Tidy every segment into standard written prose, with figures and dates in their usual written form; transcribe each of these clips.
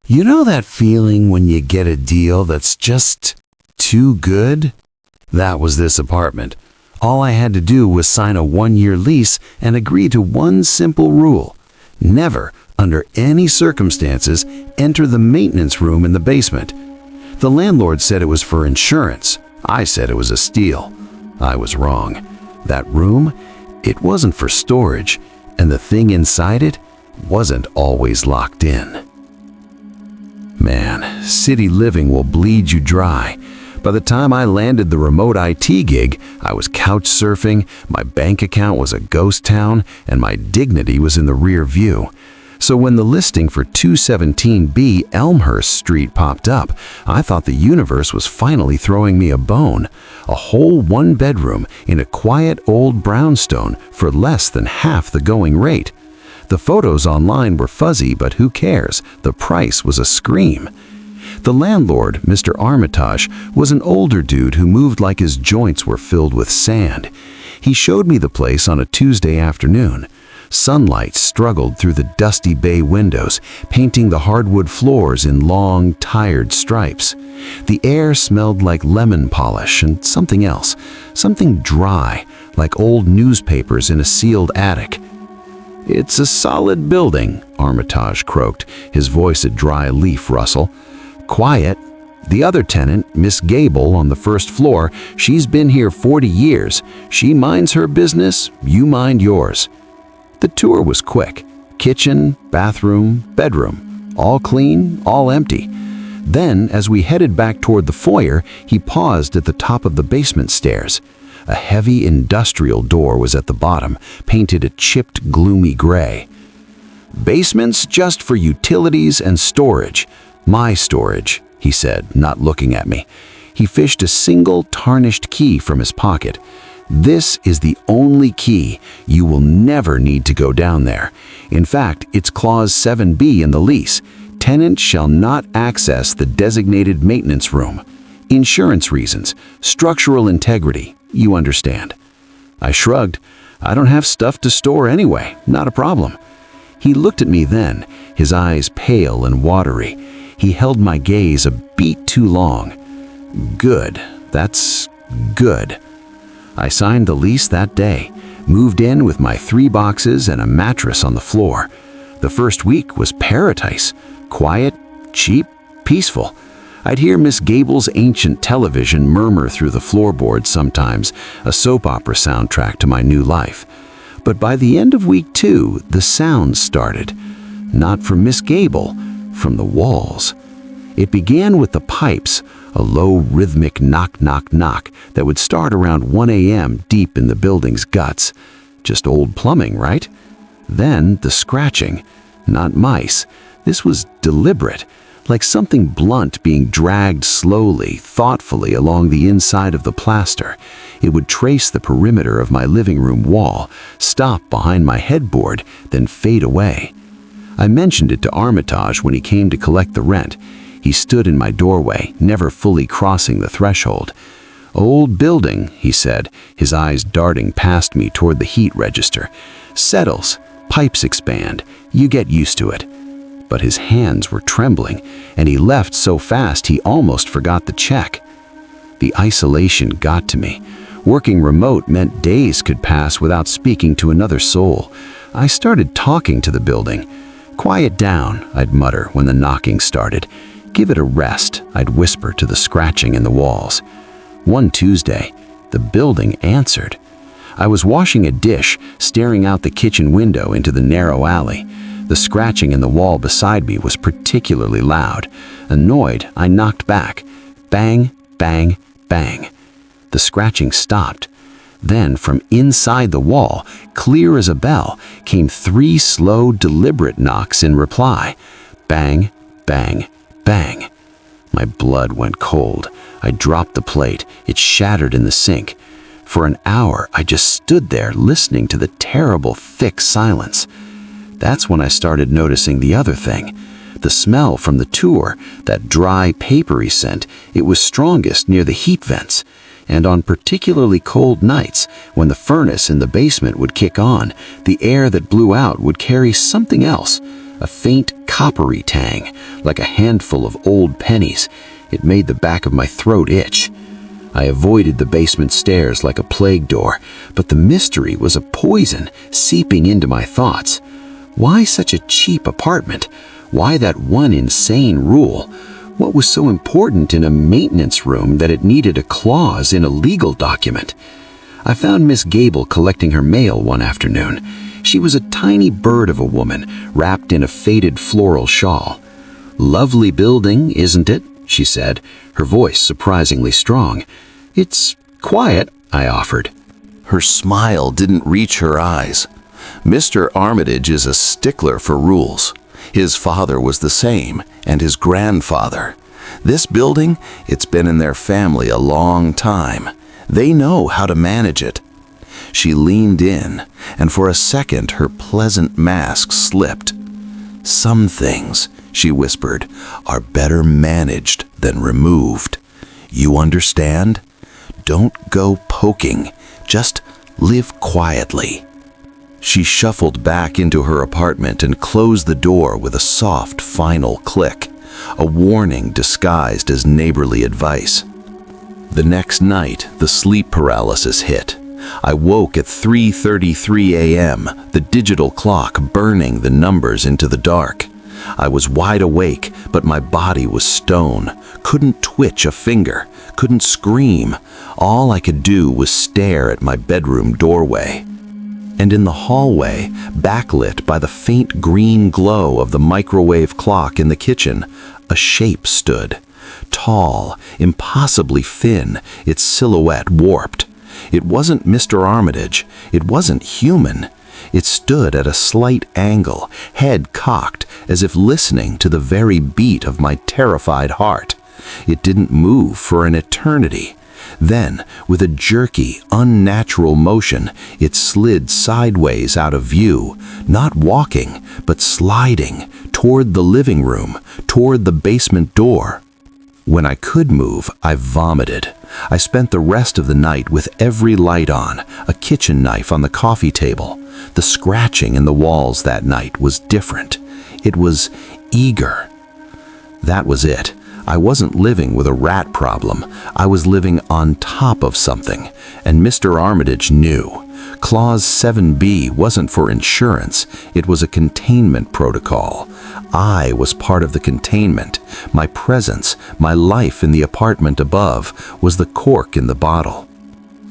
You know that feeling when you get a deal that's just too good? That was this apartment. All I had to do was sign a 1-year lease and agree to one simple rule. Never, under any circumstances, enter the maintenance room in the basement. The landlord said it was for insurance. I said it was a steal. I was wrong. That room, it wasn't for storage, and the thing inside it wasn't always locked in. Man, city living will bleed you dry. By the time I landed the remote IT gig, I was couch surfing, my bank account was a ghost town, and my dignity was in the rear view. So when the listing for 217B Elmhurst Street popped up, I thought the universe was finally throwing me a bone. A whole 1-bedroom in a quiet old brownstone for less than half the going rate. The photos online were fuzzy, but who cares? The price was a scream. The landlord, Mr. Armitage, was an older dude who moved like his joints were filled with sand. He showed me the place on a Tuesday afternoon. Sunlight struggled through the dusty bay windows, painting the hardwood floors in long, tired stripes. The air smelled like lemon polish and something else, something dry, like old newspapers in a sealed attic. "It's a solid building," Armitage croaked, his voice a dry leaf rustle. "Quiet. The other tenant, Miss Gable, on the first floor, she's been here 40 years. She minds her business, you mind yours." The tour was quick. Kitchen, bathroom, bedroom. All clean, all empty. Then, as we headed back toward the foyer, he paused at the top of the basement stairs. A heavy industrial door was at the bottom, painted a chipped, gloomy gray. "Basement's just for utilities and storage. My storage," he said, not looking at me. He fished a single tarnished key from his pocket. "This is the only key. You will never need to go down there. In fact, it's Clause 7B in the lease. Tenant shall not access the designated maintenance room. Insurance reasons, structural integrity, you understand." I shrugged. "I don't have stuff to store anyway, not a problem." He looked at me then, his eyes pale and watery. He held my gaze a beat too long. "Good, that's good." I signed the lease that day, moved in with my 3 boxes and a mattress on the floor. The first week was paradise. Quiet, cheap, peaceful. I'd hear Miss Gable's ancient television murmur through the floorboards sometimes, a soap opera soundtrack to my new life. But by the end of week 2, the sounds started. Not from Miss Gable, from the walls. It began with the pipes, a low rhythmic knock, knock, knock that would start around 1 a.m. deep in the building's guts. Just old plumbing, right? Then the scratching. Not mice. This was deliberate, like something blunt being dragged slowly, thoughtfully along the inside of the plaster. It would trace the perimeter of my living room wall, stop behind my headboard, then fade away. I mentioned it to Armitage when he came to collect the rent. He stood in my doorway, never fully crossing the threshold. "Old building," he said, his eyes darting past me toward the heat register. "Settles, pipes expand, you get used to it." But his hands were trembling, and he left so fast he almost forgot the check. The isolation got to me. Working remote meant days could pass without speaking to another soul. I started talking to the building. "Quiet down," I'd mutter when the knocking started. "Give it a rest," I'd whisper to the scratching in the walls. One Tuesday, the building answered. I was washing a dish, staring out the kitchen window into the narrow alley. The scratching in the wall beside me was particularly loud. Annoyed, I knocked back. Bang, bang, bang. The scratching stopped. Then, from inside the wall, clear as a bell, came 3 slow, deliberate knocks in reply. Bang, bang, bang. My blood went cold. I dropped the plate. It shattered in the sink. For an hour, I just stood there listening to the terrible, thick silence. That's when I started noticing the other thing. The smell from the tour, that dry, papery scent, it was strongest near the heat vents. And on particularly cold nights, when the furnace in the basement would kick on, the air that blew out would carry something else, a faint coppery tang, like a handful of old pennies. It made the back of my throat itch. I avoided the basement stairs like a plague door, but the mystery was a poison seeping into my thoughts. Why such a cheap apartment? Why that one insane rule? What was so important in a maintenance room that it needed a clause in a legal document? I found Miss Gable collecting her mail one afternoon. She was a tiny bird of a woman, wrapped in a faded floral shawl. "Lovely building, isn't it?" she said, her voice surprisingly strong. "It's quiet," I offered. Her smile didn't reach her eyes. Mr. Armitage is a stickler for rules. His father was the same, and his grandfather. This building, it's been in their family a long time. They know how to manage it. She leaned in, and for a second her pleasant mask slipped. "Some things," she whispered, "are better managed than removed. You understand? Don't go poking. Just live quietly." She shuffled back into her apartment and closed the door with a soft, final click, a warning disguised as neighborly advice. The next night, the sleep paralysis hit. I woke at 3:33 a.m., the digital clock burning the numbers into the dark. I was wide awake, but my body was stone, couldn't twitch a finger, couldn't scream. All I could do was stare at my bedroom doorway. And in the hallway, backlit by the faint green glow of the microwave clock in the kitchen, a shape stood. Tall, impossibly thin, its silhouette warped. It wasn't Mr. Armitage. It wasn't human. It stood at a slight angle, head cocked, as if listening to the very beat of my terrified heart. It didn't move for an eternity. Then, with a jerky, unnatural motion, it slid sideways out of view, not walking, but sliding, toward the living room, toward the basement door. When I could move, I vomited. I spent the rest of the night with every light on, a kitchen knife on the coffee table. The scratching in the walls that night was different. It was eager. That was it. I wasn't living with a rat problem. I was living on top of something, and Mr. Armitage knew. Clause 7B wasn't for insurance. It was a containment protocol. I was part of the containment. My presence, my life in the apartment above, was the cork in the bottle.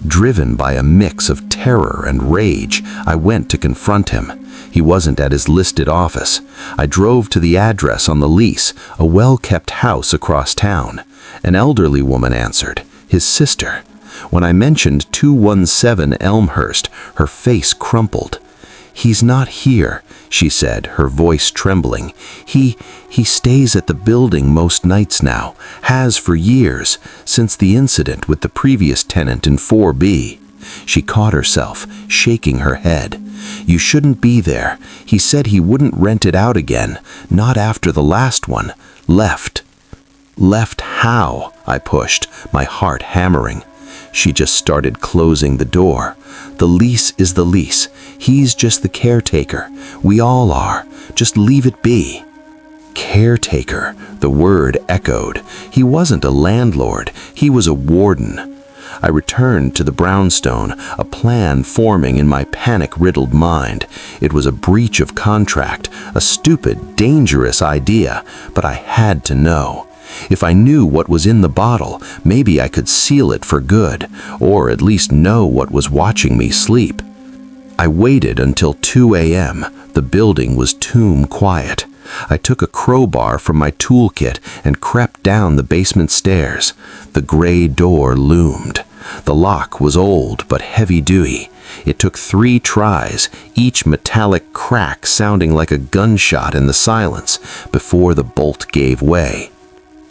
Driven by a mix of terror and rage, I went to confront him. He wasn't at his listed office. I drove to the address on the lease, a well-kept house across town. An elderly woman answered, his sister. When I mentioned 217 Elmhurst, her face crumpled. "He's not here," she said, her voice trembling. He stays at the building most nights now, has for years, since the incident with the previous tenant in 4B. She caught herself, shaking her head. "You shouldn't be there. He said he wouldn't rent it out again, not after the last one. Left." "Left how?" I pushed, my heart hammering. She just started closing the door. "The lease is the lease. He's just the caretaker. We all are. Just leave it be." Caretaker, the word echoed. He wasn't a landlord. He was a warden. I returned to the brownstone, a plan forming in my panic-riddled mind. It was a breach of contract, a stupid, dangerous idea, but I had to know. If I knew what was in the bottle, maybe I could seal it for good, or at least know what was watching me sleep. I waited until 2 a.m. The building was tomb quiet. I took a crowbar from my toolkit and crept down the basement stairs. The gray door loomed. The lock was old but heavy-duty. It took 3 tries, each metallic crack sounding like a gunshot in the silence, before the bolt gave way.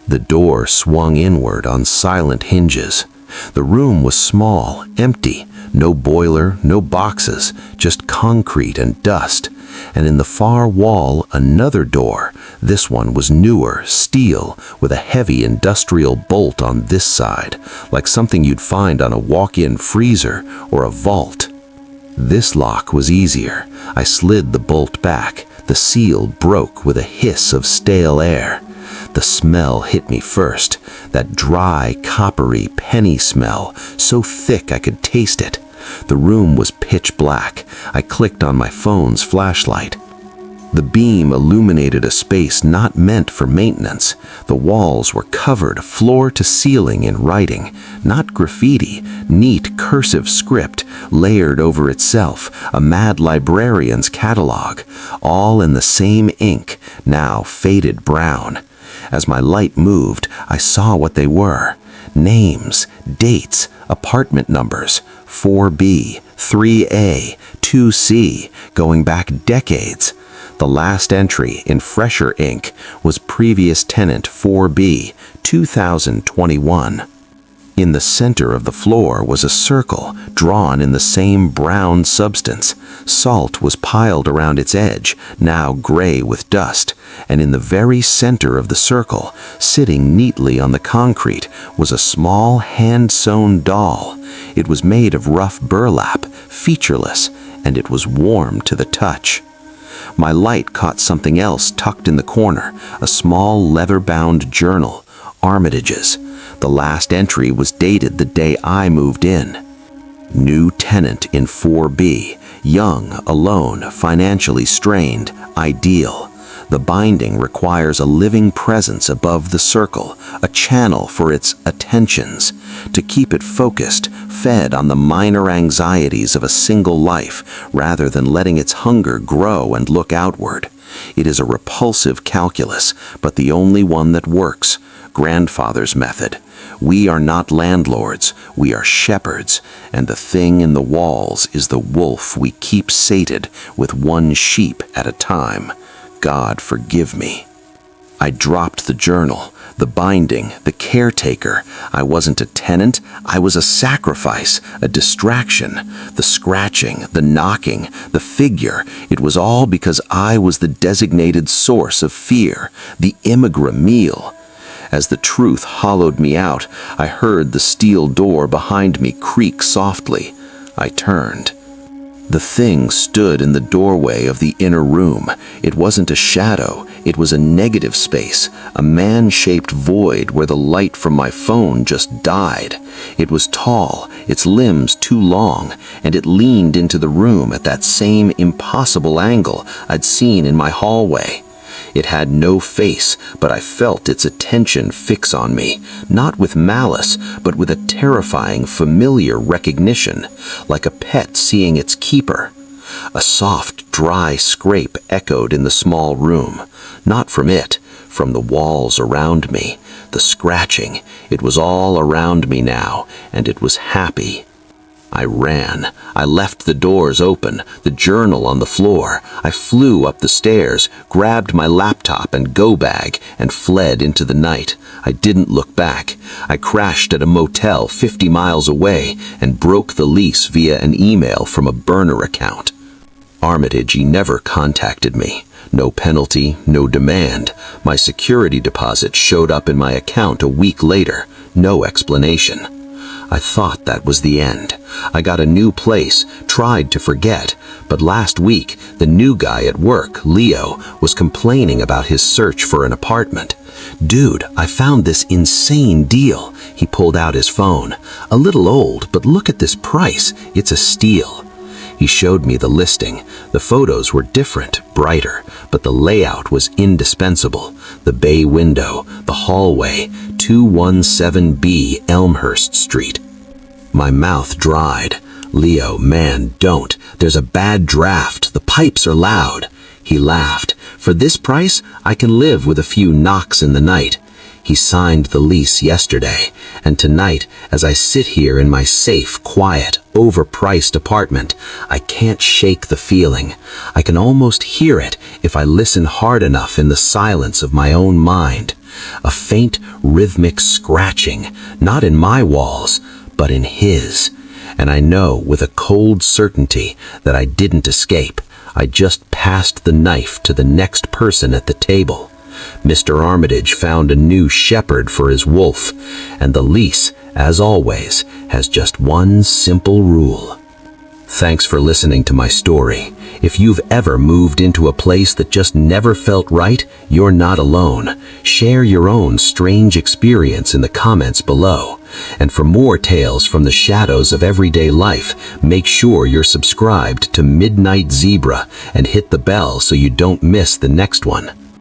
The door swung inward on silent hinges. The room was small, empty, no boiler, no boxes, just concrete and dust. And in the far wall, another door. This one was newer, steel, with a heavy industrial bolt on this side, like something you'd find on a walk-in freezer or a vault. This lock was easier. I slid the bolt back. The seal broke with a hiss of stale air. The smell hit me first, that dry, coppery penny smell, so thick I could taste it. The room was pitch black. I clicked on my phone's flashlight. The beam illuminated a space not meant for maintenance. The walls were covered floor to ceiling in writing, not graffiti, neat cursive script layered over itself, a mad librarian's catalog, all in the same ink, now faded brown. As my light moved, I saw what they were. Names, dates, apartment numbers, 4B, 3A, 2C, going back decades. The last entry in fresher ink was previous tenant 4B, 2021. In the center of the floor was a circle drawn in the same brown substance. Salt was piled around its edge, now gray with dust, and in the very center of the circle, sitting neatly on the concrete, was a small hand-sewn doll. It was made of rough burlap, featureless, and it was warm to the touch. My light caught something else tucked in the corner, a small leather-bound journal, Armitage's. The last entry was dated the day I moved in. New tenant in 4B, young, alone, financially strained, ideal. The binding requires a living presence above the circle, a channel for its attentions, to keep it focused, fed on the minor anxieties of a single life, rather than letting its hunger grow and look outward. It is a repulsive calculus, but the only one that works. Grandfather's method. We are not landlords, we are shepherds, and the thing in the walls is the wolf we keep sated with one sheep at a time. God forgive me. I dropped the journal, the binding, the caretaker. I wasn't a tenant, I was a sacrifice, a distraction. The scratching, the knocking, the figure, it was all because I was the designated source of fear, the immigrant meal. As the truth hollowed me out, I heard the steel door behind me creak softly. I turned. The thing stood in the doorway of the inner room. It wasn't a shadow, it was a negative space, a man-shaped void where the light from my phone just died. It was tall, its limbs too long, and it leaned into the room at that same impossible angle I'd seen in my hallway. It had no face, but I felt its attention fix on me, not with malice, but with a terrifying, familiar recognition, like a pet seeing its keeper. A soft, dry scrape echoed in the small room, not from it, from the walls around me. The scratching, it was all around me now, and it was happy. I ran. I left the doors open, the journal on the floor. I flew up the stairs, grabbed my laptop and go bag, and fled into the night. I didn't look back. I crashed at a motel 50 miles away and broke the lease via an email from a burner account. Armitage never contacted me. No penalty, no demand. My security deposit showed up in my account a week later. No explanation. I thought that was the end. I got a new place, tried to forget, but last week, the new guy at work, Leo, was complaining about his search for an apartment. "Dude, I found this insane deal." He pulled out his phone. "A little old, but look at this price. It's a steal." He showed me the listing. The photos were different, brighter, but the layout was indispensable. The bay window, the hallway, 217B Elmhurst Street. My mouth dried. "Leo, man, don't. There's a bad draft. The pipes are loud." He laughed. "For this price, I can live with a few knocks in the night." He signed the lease yesterday, and tonight, as I sit here in my safe, quiet, overpriced apartment, I can't shake the feeling. I can almost hear it if I listen hard enough in the silence of my own mind. A faint, rhythmic scratching, not in my walls, but in his. And I know with a cold certainty that I didn't escape. I just passed the knife to the next person at the table. Mr. Armitage found a new shepherd for his wolf, and the lease, as always, has just one simple rule. Thanks for listening to my story. If you've ever moved into a place that just never felt right, you're not alone. Share your own strange experience in the comments below. And for more tales from the shadows of everyday life, make sure you're subscribed to Midnight Zebra and hit the bell so you don't miss the next one.